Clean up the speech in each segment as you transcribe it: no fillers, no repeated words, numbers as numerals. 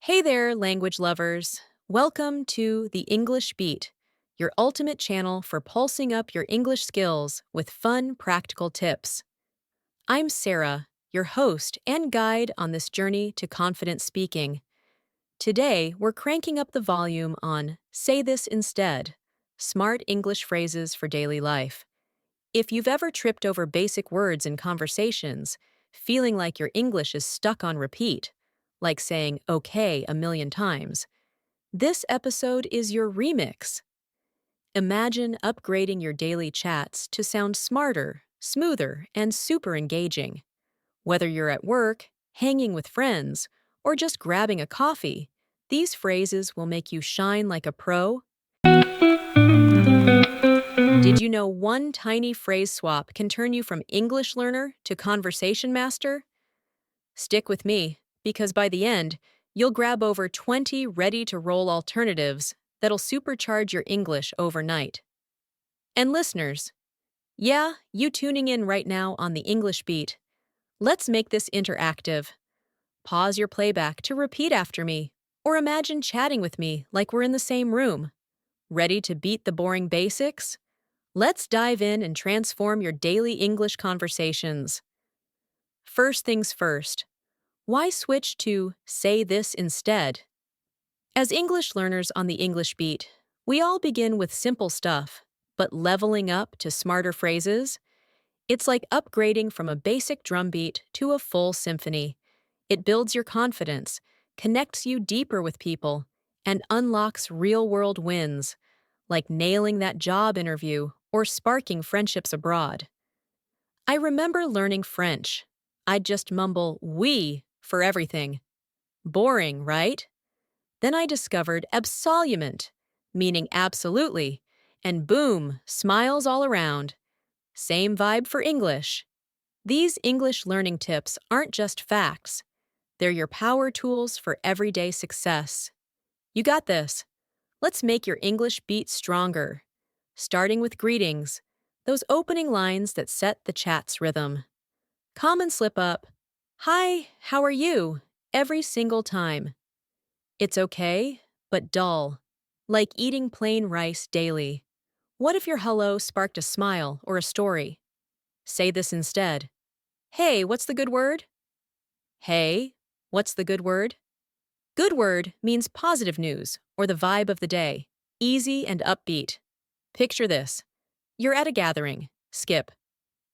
Hey there, language lovers. Welcome to The English Beat, your ultimate channel for pulsing up your English skills with fun, practical tips. I'm Sarah, your host and guide on this journey to confident speaking. Today, we're cranking up the volume on Say This Instead, smart English phrases for daily life. If you've ever tripped over basic words in conversations, feeling like your English is stuck on repeat, like saying okay a million times, this episode is your remix. Imagine upgrading your daily chats to sound smarter, smoother, and super engaging. Whether you're at work, hanging with friends, or just grabbing a coffee, these phrases will make you shine like a pro. Did you know one tiny phrase swap can turn you from English learner to conversation master? Stick with me, because by the end, you'll grab over 20 ready to roll alternatives that'll supercharge your English overnight. And listeners, yeah, you tuning in right now on the English Beat, let's make this interactive. Pause your playback to repeat after me, or imagine chatting with me like we're in the same room. Ready to beat the boring basics? Let's dive in and transform your daily English conversations. First things first, why switch to say this instead? As English learners on the English Beat, we all begin with simple stuff, but leveling up to smarter phrases, it's like upgrading from a basic drum beat to a full symphony. It builds your confidence, connects you deeper with people, and unlocks real-world wins, like nailing that job interview or sparking friendships abroad. I remember learning French. I'd just mumble oui for everything. Boring, right? Then I discovered absolument, meaning absolutely, and boom, smiles all around. Same vibe for English. These English learning tips aren't just facts, they're your power tools for everyday success. You got this. Let's make your English beat stronger. Starting with greetings, those opening lines that set the chat's rhythm. Common slip up, hi, how are you? Every single time. It's okay, but dull. Like eating plain rice daily. What if your hello sparked a smile or a story? Say this instead. Hey, what's the good word? Hey, what's the good word? Good word means positive news or the vibe of the day. Easy and upbeat. Picture this. You're at a gathering. Skip.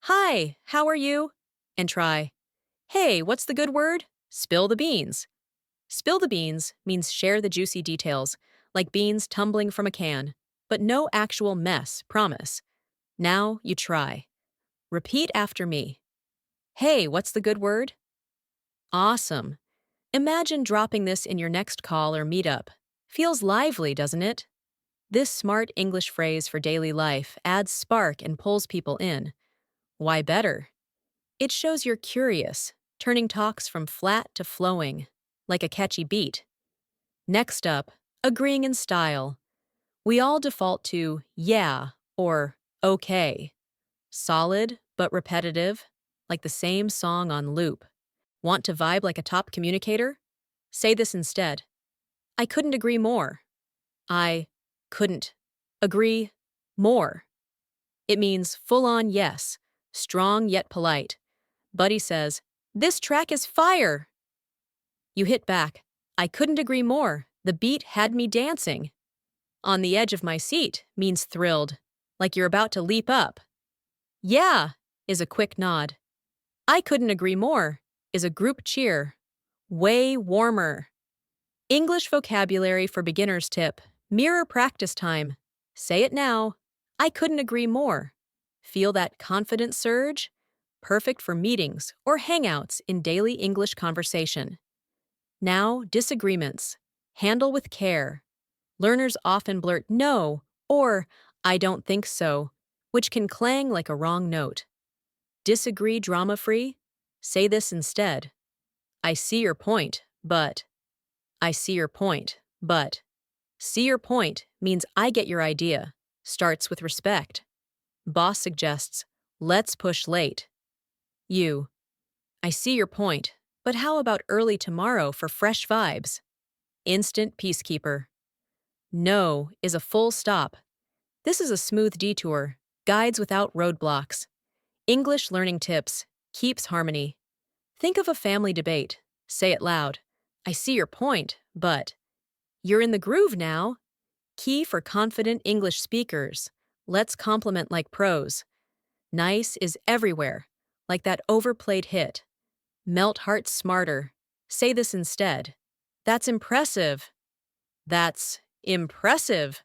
Hi, how are you? And try. Hey, what's the good word? Spill the beans. Spill the beans means share the juicy details, like beans tumbling from a can, but no actual mess, promise. Now you try. Repeat after me. Hey, what's the good word? Awesome. Imagine dropping this in your next call or meetup. Feels lively, doesn't it? This smart English phrase for daily life adds spark and pulls people in. Why better? It shows you're curious, turning talks from flat to flowing, like a catchy beat. Next up, agreeing in style. We all default to yeah or okay. Solid but repetitive, like the same song on loop. Want to vibe like a top communicator? Say this instead. I couldn't agree more. I couldn't agree more. It means full on yes, strong yet polite. Buddy says, this track is fire. You hit back. I couldn't agree more. The beat had me dancing. On the edge of my seat means thrilled, like you're about to leap up. Yeah is a quick nod. I couldn't agree more is a group cheer. Way warmer. English vocabulary for beginners tip. Mirror practice time. Say it now. I couldn't agree more. Feel that confident surge? Perfect for meetings or hangouts in daily English conversation. Now, disagreements. Handle with care. Learners often blurt no or I don't think so, which can clang like a wrong note. Disagree drama-free? Say this instead. I see your point, but. I see your point, but. See your point means I get your idea. Starts with respect. Boss suggests, let's push late. You. I see your point, but how about early tomorrow for fresh vibes? instant peacekeeper. No is a full stop. This is a smooth detour, guides without roadblocks. English learning tips, keeps harmony. Think of a family debate. Say it loud. I see your point, but you're in the groove now. Key for confident English speakers. Let's compliment like pros. Nice is everywhere, like that overplayed hit. Melt hearts smarter. Say this instead. That's impressive. That's impressive.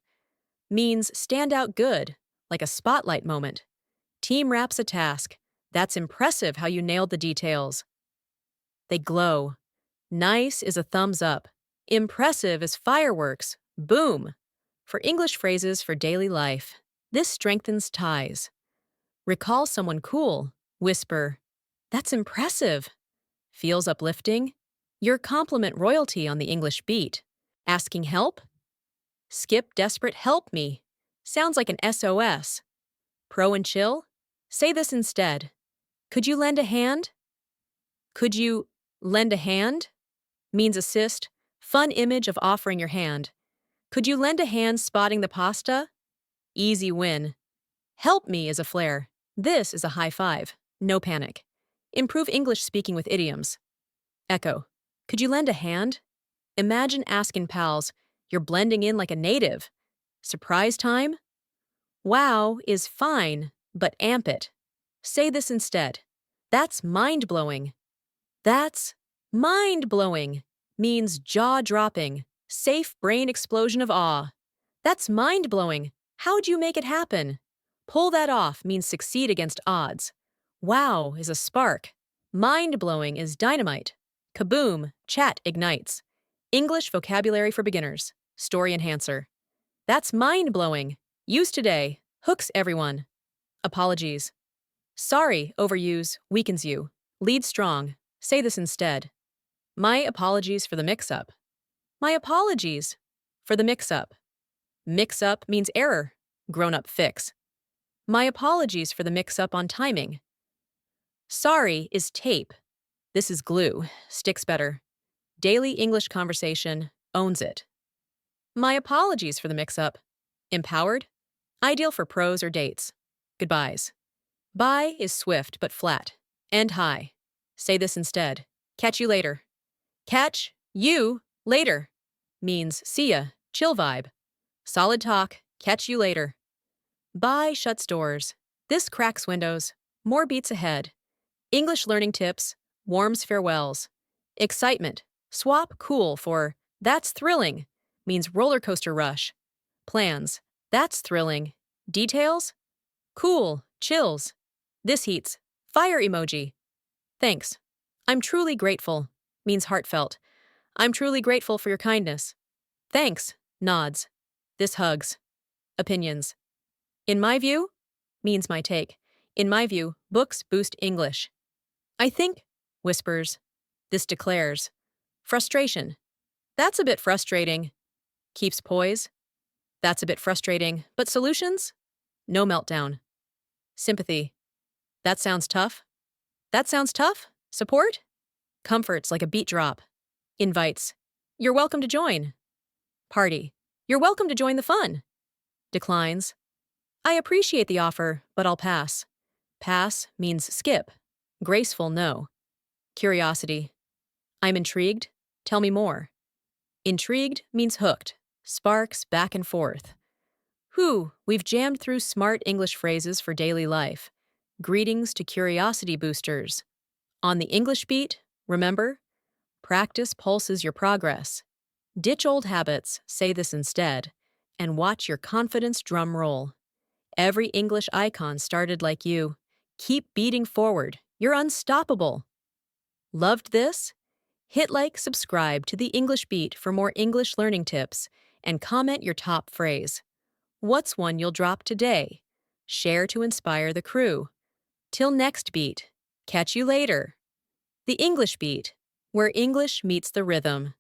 Means stand out good, like a spotlight moment. Team wraps a task. That's impressive how you nailed the details. They glow. Nice is a thumbs up. Impressive is fireworks. Boom. For English phrases for daily life, this strengthens ties. Recall someone cool. Whisper, that's impressive. Feels uplifting. Your compliment royalty on the English beat. Asking help? Skip desperate help me. Sounds like an SOS. Pro and chill? Say this instead. Could you lend a hand? Could you lend a hand? Means assist. Fun image of offering your hand. Could you lend a hand spotting the pasta? Easy win. Help me is a flair. This is a high five. No panic. Improve English speaking with idioms. Echo. Could you lend a hand? Imagine asking pals, you're blending in like a native. Surprise time? Wow is fine, but amp it. Say this instead. That's mind-blowing. That's mind-blowing. Means jaw-dropping. Safe brain explosion of awe. That's mind-blowing. How'd you make it happen? Pull that off means succeed against odds. Wow is a spark. Mind-blowing is dynamite. Kaboom, chat ignites. English vocabulary for beginners. Story enhancer. That's mind-blowing. Use today. Hooks everyone. Apologies. Sorry, overuse, weakens you. Lead strong. Say this instead. My apologies for the mix-up. My apologies for the mix-up. Mix-up means error. Grown-up fix. My apologies for the mix-up on timing. Sorry is tape. This is glue. Sticks better. Daily English conversation owns it. My apologies for the mix-up. Empowered? Ideal for pros or dates. Goodbyes. Bye is swift but flat. End high. Say this instead. Catch you later. Catch you later means see ya, chill vibe. Solid talk, catch you later. Bye shuts doors. This cracks windows. More beats ahead. English learning tips, warms farewells. Excitement, swap cool for that's thrilling, means roller coaster rush. Plans, that's thrilling. Details? Cool, chills. This heats, fire emoji. Thanks. I'm truly grateful, means heartfelt. I'm truly grateful for your kindness. Thanks, nods. This hugs. Opinions. In my view, means my take. In my view, books boost English. I think, whispers. This declares. Frustration. That's a bit frustrating. Keeps poise. That's a bit frustrating, but solutions? No meltdown. Sympathy. That sounds tough. That sounds tough? Support? Comforts like a beat drop. Invites. You're welcome to join. Party. You're welcome to join the fun. Declines. I appreciate the offer, but I'll pass. Pass means skip. Graceful no. Curiosity. I'm intrigued. Tell me more. Intrigued means hooked. Sparks back and forth. Whew, we've jammed through smart English phrases for daily life. Greetings to curiosity boosters. On the English beat, remember? Practice pulses your progress. Ditch old habits, say this instead, and watch your confidence drum roll. Every English icon started like you. Keep beating forward. You're unstoppable. Loved this? Hit like, subscribe to the English Beat for more English learning tips, and comment your top phrase. What's one you'll drop today? Share to inspire the crew. Till next beat. Catch you later. The English Beat, where English meets the rhythm.